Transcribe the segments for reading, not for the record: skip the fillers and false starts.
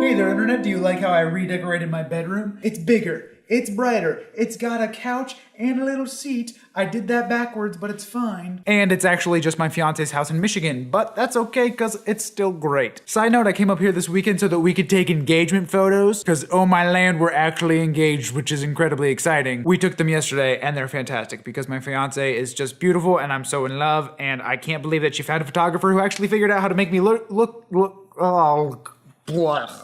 Hey there, Internet. Do you like how I redecorated my bedroom? It's bigger. It's brighter. It's got a couch and a little seat. I did that backwards, but it's fine. And it's actually just my fiance's house in Michigan, but that's okay because it's still great. Side note, I came up here this weekend so that we could take engagement photos because, oh my land, we're actually engaged, which is incredibly exciting. We took them yesterday and they're fantastic because my fiance is just beautiful and I'm so in love, and I can't believe that she found a photographer who actually figured out how to make me look,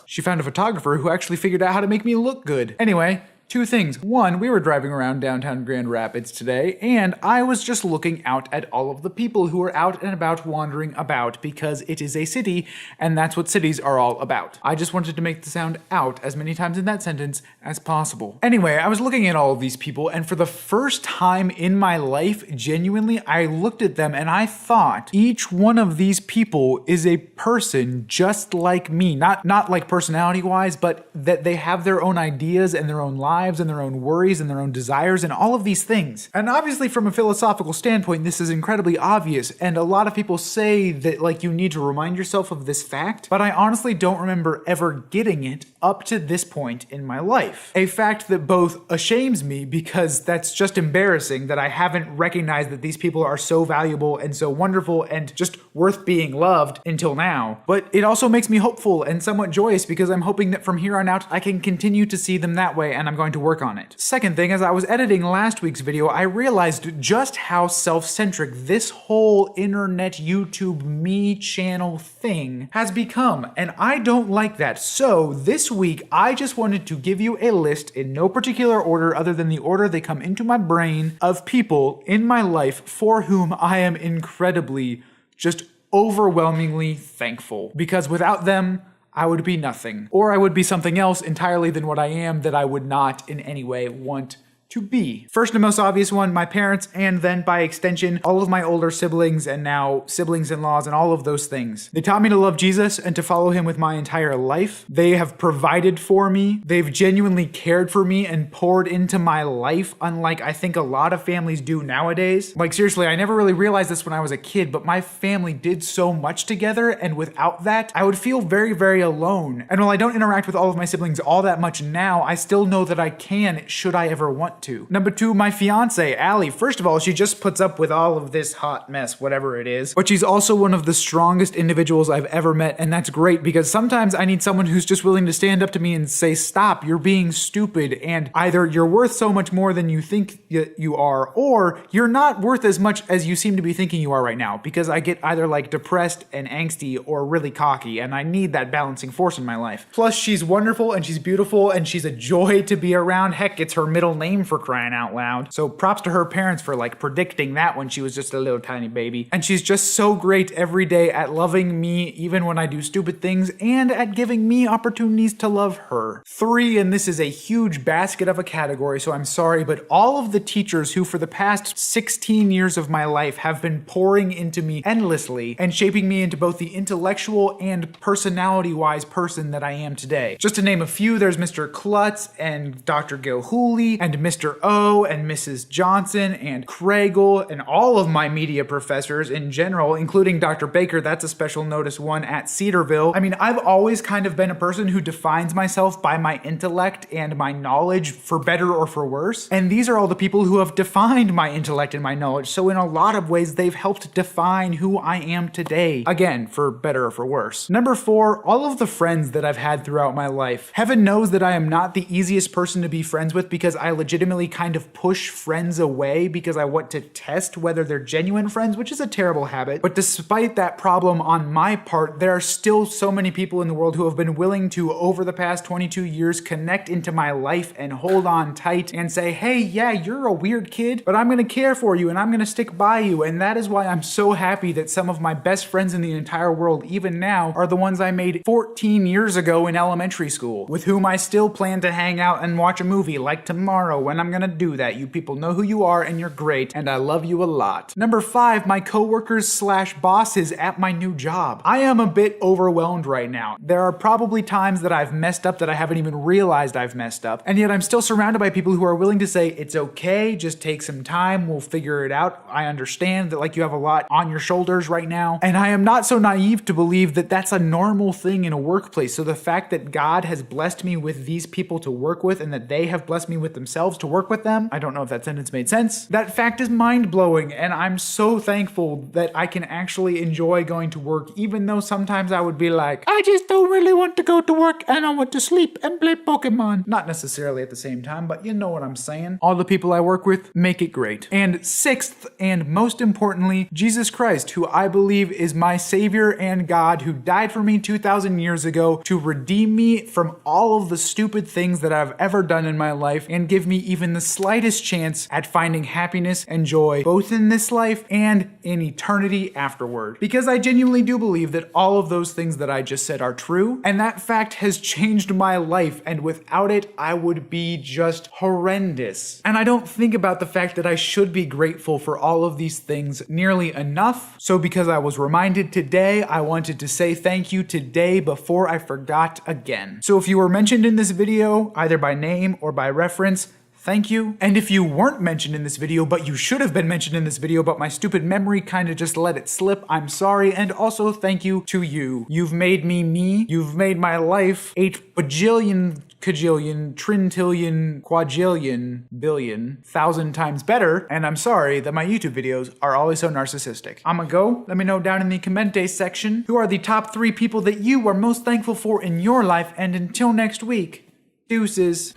She found a photographer who actually figured out how to make me look good. Anyway, two things. One, we were driving around downtown Grand Rapids today, and I was just looking out at all of the people who are out and about wandering about because it is a city, and that's what cities are all about. I just wanted to make the sound out as many times in that sentence as possible. Anyway, I was looking at all of these people, and for the first time in my life, genuinely, I looked at them and I thought each one of these people is a person just like me. Not like personality-wise, but that they have their own ideas and their own lives and their own worries and their own desires and all of these things. And obviously from a philosophical standpoint, this is incredibly obvious, and a lot of people say that like you need to remind yourself of this fact, but I honestly don't remember ever getting it up to this point in my life. A fact that both ashames me because that's just embarrassing that I haven't recognized that these people are so valuable and so wonderful and just worth being loved until now, but it also makes me hopeful and somewhat joyous because I'm hoping that from here on out I can continue to see them that way, and I'm going to work on it. Second thing, as I was editing last week's video, I realized just how self-centric this whole internet YouTube me channel thing has become, and I don't like that. So this week, I just wanted to give you a list in no particular order other than the order they come into my brain of people in my life for whom I am incredibly, just overwhelmingly thankful. Because without them, I would be nothing. Or I would be something else entirely than what I am that I would not in any way want to be. First and most obvious one, my parents, and then by extension, all of my older siblings and now siblings-in-laws and all of those things. They taught me to love Jesus and to follow him with my entire life. They have provided for me. They've genuinely cared for me and poured into my life, unlike I think a lot of families do nowadays. Like seriously, I never really realized this when I was a kid, but my family did so much together, and without that, I would feel very, very alone. And while I don't interact with all of my siblings all that much now, I still know that I can, should I ever want to. Number two, my fiance, Allie. First of all, she just puts up with all of this hot mess, whatever it is. But she's also one of the strongest individuals I've ever met, and that's great because sometimes I need someone who's just willing to stand up to me and say, stop, you're being stupid, and either you're worth so much more than you think you are, or you're not worth as much as you seem to be thinking you are right now, because I get either like depressed and angsty or really cocky, and I need that balancing force in my life. Plus, she's wonderful and she's beautiful and she's a joy to be around. Heck, it's her middle name for crying out loud. So props to her parents for like predicting that when she was just a little tiny baby. And she's just so great every day at loving me even when I do stupid things and at giving me opportunities to love her. Three, and this is a huge basket of a category, so I'm sorry, but all of the teachers who for the past 16 years of my life have been pouring into me endlessly and shaping me into both the intellectual and personality-wise person that I am today. Just to name a few, there's Mr. Klutz and Dr. Gilhooly and Mr. O and Mrs. Johnson and Craigle and all of my media professors in general, including Dr. Baker. That's a special notice one at Cedarville. I mean, I've always kind of been a person who defines myself by my intellect and my knowledge, for better or for worse. And these are all the people who have defined my intellect and my knowledge. So in a lot of ways, they've helped define who I am today. Again, for better or for worse. Number four, all of the friends that I've had throughout my life. Heaven knows that I am not the easiest person to be friends with because I legitimately kind of push friends away because I want to test whether they're genuine friends, which is a terrible habit. But despite that problem on my part, there are still so many people in the world who have been willing to, over the past 22 years, connect into my life and hold on tight and say, hey, yeah, you're a weird kid, but I'm gonna care for you and I'm gonna stick by you. And that is why I'm so happy that some of my best friends in the entire world, even now, are the ones I made 14 years ago in elementary school, with whom I still plan to hang out and watch a movie like tomorrow when and I'm gonna do that. You people know who you are, and you're great, and I love you a lot. Number 5, my coworkers slash bosses at my new job. I am a bit overwhelmed right now. There are probably times that I've messed up that I haven't even realized I've messed up, and yet I'm still surrounded by people who are willing to say, it's okay, just take some time, we'll figure it out. I understand that like you have a lot on your shoulders right now, and I am not so naive to believe that that's a normal thing in a workplace. So the fact that God has blessed me with these people to work with and that they have blessed me with themselves to work with them, I don't know if that sentence made sense. That fact is mind-blowing, and I'm so thankful that I can actually enjoy going to work, even though sometimes I would be like, I just don't really want to go to work and I want to sleep and play Pokemon. Not necessarily at the same time, but you know what I'm saying. All the people I work with make it great. And 6th, and most importantly, Jesus Christ, who I believe is my Savior and God, who died for me 2,000 years ago to redeem me from all of the stupid things that I've ever done in my life and give me even the slightest chance at finding happiness and joy both in this life and in eternity afterward. Because I genuinely do believe that all of those things that I just said are true, and that fact has changed my life, and without it, I would be just horrendous. And I don't think about the fact that I should be grateful for all of these things nearly enough. So because I was reminded today, I wanted to say thank you today before I forgot again. So if you were mentioned in this video, either by name or by reference, thank you. And if you weren't mentioned in this video, but you should have been mentioned in this video, but my stupid memory kind of just let it slip, I'm sorry. And also thank you to you. You've made me me. You've made my life 8 bajillion, cajillion, trintillion, quadrillion, billion, 1,000 times better. And I'm sorry that my YouTube videos are always so narcissistic. I'ma go. Let me know down in the Commente section who are the top 3 people that you are most thankful for in your life. And until next week, deuces.